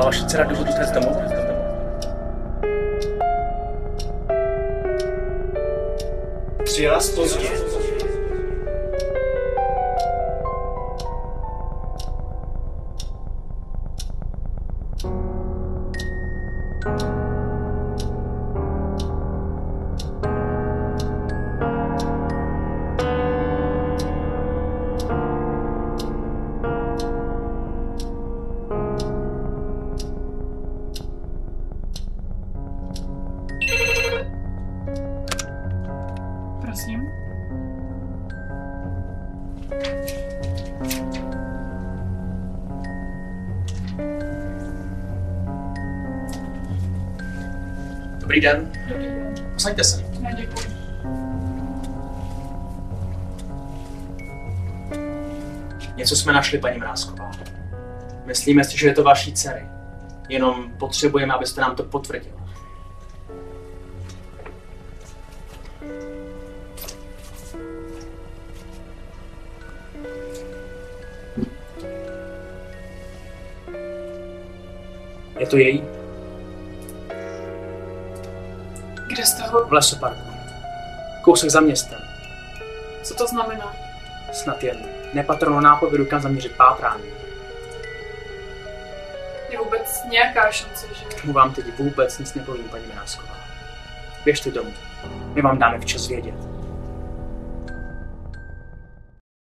Má vaše dcera důvod utéct domů? Přijela pozdě. Prosím. Dobrý den. Dobrý den. Posaďte se. Ne, děkuji. Něco jsme našli, paní Mrázková. Myslíme si, že je to vaší dcery. Jenom potřebujeme, abyste nám to potvrdila. Je to její? Kde jste ho? V lesoparku. Kousek za městem. Co to znamená? Snad jen nepatrnou nápovědu, kam zaměřit pátrání. Je vůbec nějaká šance, že... Mu vám teď vůbec nic nepovím, paní Mrázková. Běžte domů. My vám dáme včas vědět.